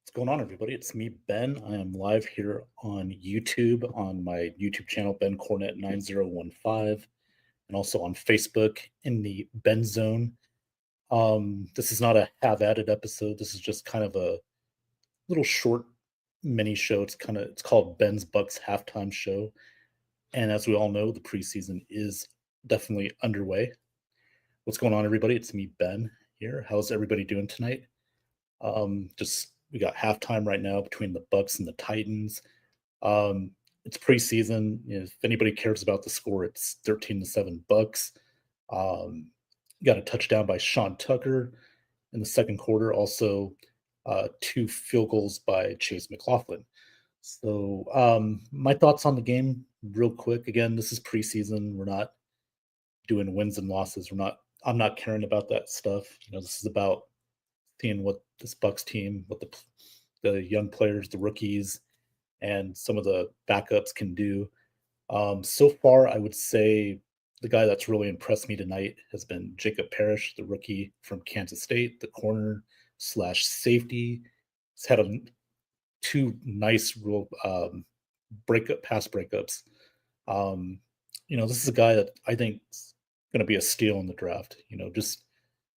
What's going on, everybody? It's me, Ben. I am live here on YouTube on my YouTube channel, Ben Cornet 9015, and also on Facebook in the Ben Zone. This is not a have at it episode. This is just kind of a little short mini show. It's called Ben's Bucks halftime show. And as we all know, the preseason is definitely underway. What's going on, everybody? It's me, Ben, here. How's everybody doing tonight? Just we got halftime right now between the Bucks and the Titans. It's preseason. If anybody cares about the score, it's 13-7 Bucks. Got a touchdown by Sean Tucker in the second quarter. Also, two field goals by Chase McLaughlin. So, my thoughts on the game, real quick. Again, this is preseason. We're not doing wins and losses. I'm not caring about that stuff. This is about seeing what this Bucks team, what the young players, the rookies, and some of the backups can do. So far, I would say the guy that's really impressed me tonight has been Jacob Parrish, the rookie from Kansas State, the corner slash safety. He's had two nice real pass breakups. This is a guy that I think is going to be a steal in the draft. Just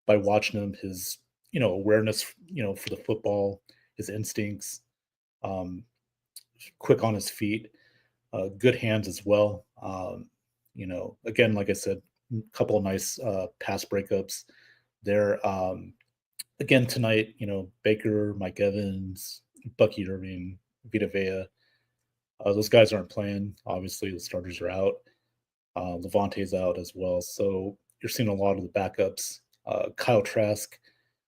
by watching him, his awareness, for the football, his instincts, quick on his feet, good hands as well. Again, like I said, a couple of nice pass breakups there. Again tonight, Baker, Mike Evans, Bucky Irving, Vita Vea, those guys aren't playing. Obviously, the starters are out. Levante's out as well. So you're seeing a lot of the backups. Kyle Trask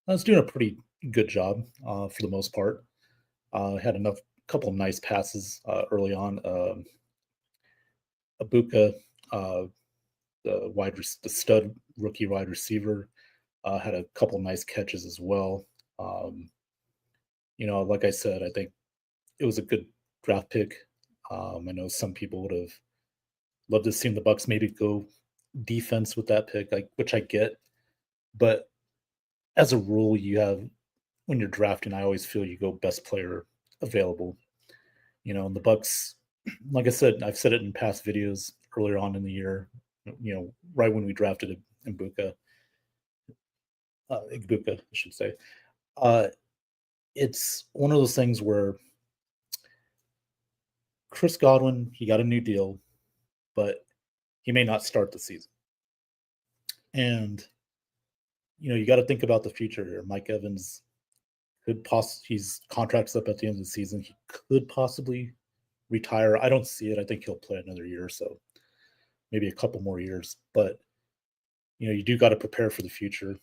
was doing a pretty good job for the most part. Had couple of nice passes early on. Abuka, the stud rookie wide receiver, had a couple of nice catches as well. Like I said, I think it was a good draft pick. I know some people would have loved to see the Bucks maybe go defense with that pick, which I get. But as a rule, when you're drafting, I always feel you go best player available. And the Bucks, like I said, I've said it in past videos earlier on in the year. Right when we drafted Igbukah, I should say. It's one of those things where Chris Godwin, he got a new deal, but he may not start the season. And you got to think about the future here. Mike Evans his contract's up at the end of the season. He could possibly retire. I don't see it. I think he'll play another year or so, maybe a couple more years. But you do got to prepare for the future.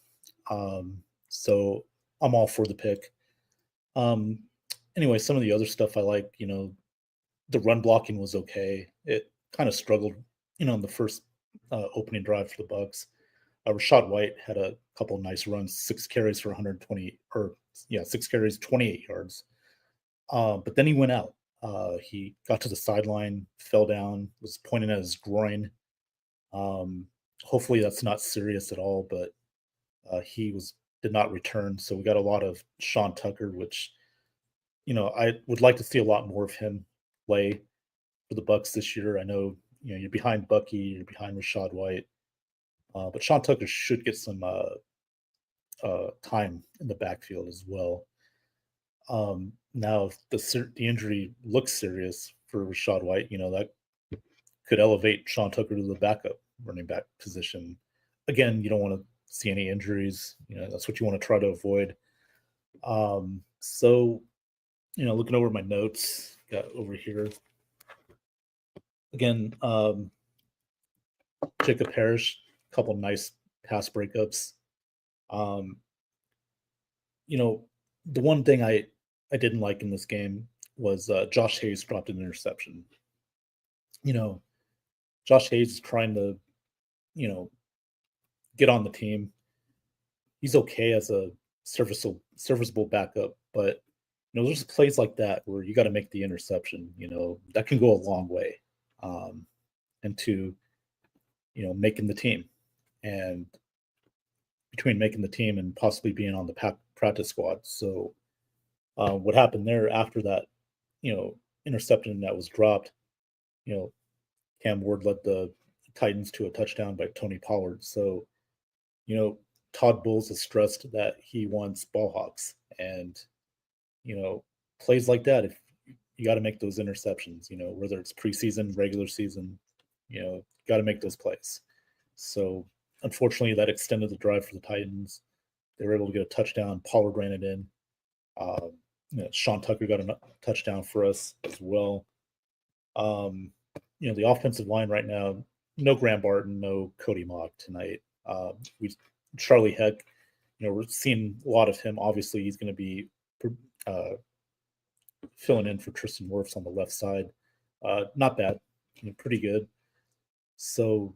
So I'm all for the pick. Anyway, some of the other stuff I like, the run blocking was okay. It kind of struggled, in the first opening drive for the Bucks. Rashad White had a couple of nice runs, 6 carries for 6 carries, 28 yards. But then he went out. He got to the sideline, fell down, was pointing at his groin. Hopefully that's not serious at all, but did not return. So we got a lot of Sean Tucker, which, I would like to see a lot more of him play for the Bucks this year. I know, you're behind Bucky, you're behind Rashad White. But Sean Tucker should get some time in the backfield as well. Now, if the injury looks serious for Rashad White, that could elevate Sean Tucker to the backup running back position. Again, you don't want to see any injuries. That's what you want to try to avoid. So, looking over my notes, got over here. Again, Jacob Parrish, a couple nice pass breakups. The one thing I didn't like in this game was Josh Hayes dropped an interception. Josh Hayes is trying to, get on the team. He's okay as a serviceable backup, but there's plays like that where you got to make the interception. That can go a long way, into making the team, and between making the team and possibly being on the practice squad. So What happened there after that, interception that was dropped, you know, Cam Ward led the Titans to a touchdown by Tony Pollard. So, you know, Todd Bowles is stressed that he wants ball hawks. And, plays like that, if you got to make those interceptions, whether it's preseason, regular season, got to make those plays. So, unfortunately, that extended the drive for the Titans. They were able to get a touchdown. Pollard ran it in. Uh, Sean Tucker got a touchdown for us as well. The offensive line right now, no Graham Barton, no Cody Mock tonight. Charlie Heck, we're seeing a lot of him. Obviously, he's going to be uh, filling in for Tristan Wirfs on the left side. Not bad, pretty good. So,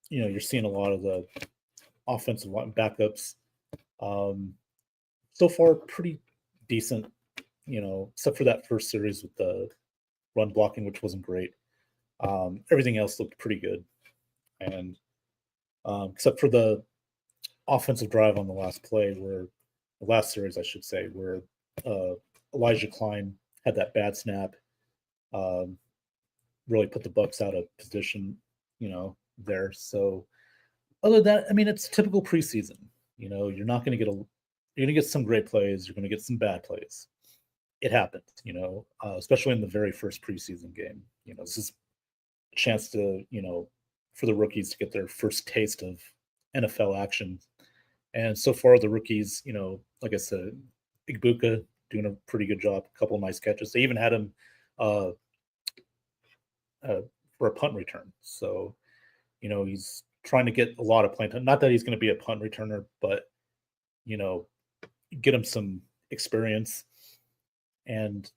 you're seeing a lot of the offensive line backups. So far, pretty decent, except for that first series with the run blocking, which wasn't great. Everything else looked pretty good. And except for the offensive drive on the last play, the last series, I should say, where Elijah Klein had that bad snap, really put the Bucs out of position, there. So other than that, I mean, it's typical preseason. You're not going to get you're going to get some great plays. You're going to get some bad plays. It happens, especially in the very first preseason game. This is a chance to, for the rookies to get their first taste of NFL action. And so far, the rookies, like I said, Igbuka doing a pretty good job, a couple of nice catches. They even had him for a punt return. So, he's trying to get a lot of playing time. Not that he's going to be a punt returner, but, get him some experience. And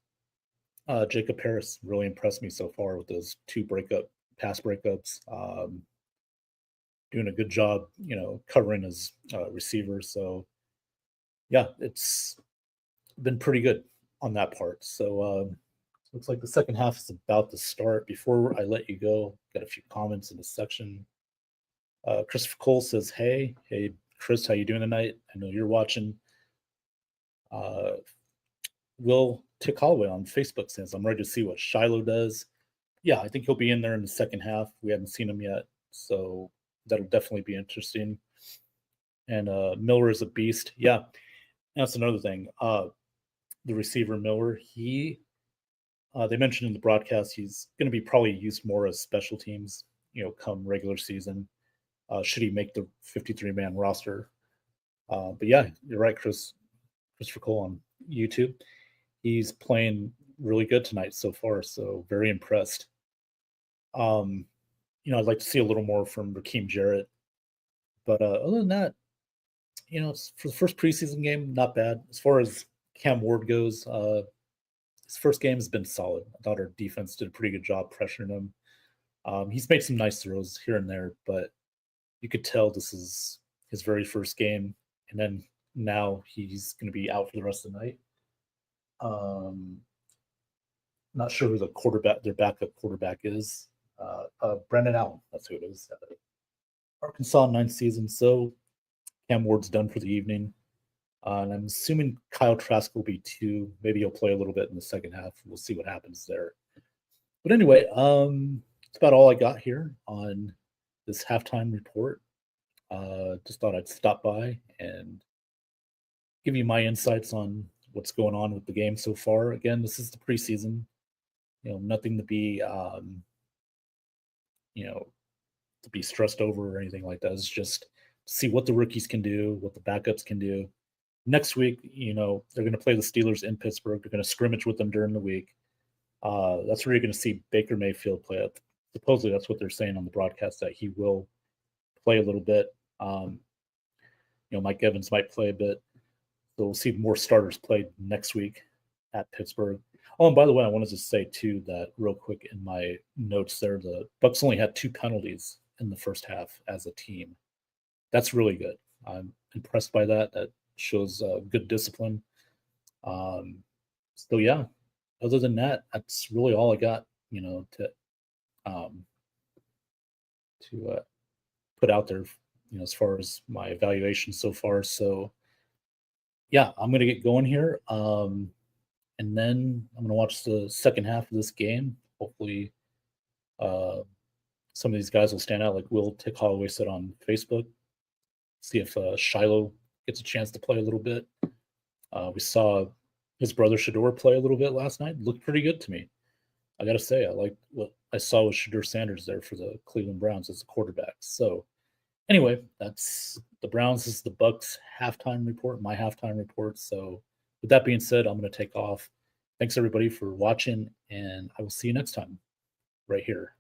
Jacob Harris really impressed me so far with those two pass breakups. Doing a good job, covering his receivers. So, yeah, it's been pretty good on that part. So, looks like the second half is about to start. Before I let you go, got a few comments in the section. Christopher Cole says, hey, Chris, how you doing tonight? I know you're watching. Will Tick Holloway on Facebook says, I'm ready to see what Shiloh does. Yeah, I think he'll be in there in the second half. We haven't seen him yet, so that'll definitely be interesting. And Miller is a beast. Yeah, that's another thing. The receiver Miller, they mentioned in the broadcast he's going to be probably used more as special teams, come regular season. Should he make the 53-man roster? But yeah, you're right, Christopher Cole on YouTube. He's playing really good tonight so far, so very impressed. I'd like to see a little more from Raheem Jarrett. But other than that, for the first preseason game, not bad. As far as Cam Ward goes, his first game has been solid. I thought our defense did a pretty good job pressuring him. He's made some nice throws here and there, but you could tell this is his very first game. And then now he's going to be out for the rest of the night. Not sure who their backup quarterback is. Brendan Allen, that's who it is. Arkansas 9th season. So Cam Ward's done for the evening. And I'm assuming Kyle Trask will be too. Maybe he'll play a little bit in the second half. We'll see what happens there. But anyway, that's about all I got here on this halftime report. Just thought I'd stop by and give you my insights on what's going on with the game so far. Again, this is the preseason. Nothing to be, to be stressed over or anything like that. It's just see what the rookies can do, what the backups can do. Next week, they're going to play the Steelers in Pittsburgh. They're going to scrimmage with them during the week. That's where you're going to see Baker Mayfield play. Supposedly, that's what they're saying on the broadcast, that he will play a little bit. Mike Evans might play a bit. So we'll see more starters played next week at Pittsburgh. Oh, and by the way, I wanted to say, too, that real quick in my notes there, the Bucs only had 2 penalties in the first half as a team. That's really good. I'm impressed by that. That shows good discipline. So, yeah, other than that, that's really all I got, to put out there, as far as my evaluation so far. So, yeah, I'm going to get going here. and then I'm going to watch the second half of this game. Hopefully, some of these guys will stand out, like Will Tick Holloway said on Facebook. See if Shiloh gets a chance to play a little bit. We saw his brother Shador play a little bit last night. Looked pretty good to me. I got to say, I liked what I saw with Shador Sanders there for the Cleveland Browns as a quarterback. So, anyway, that's the Browns. This is the Bucs halftime report, my halftime report. So, with that being said, I'm going to take off. Thanks everybody for watching, and I will see you next time right here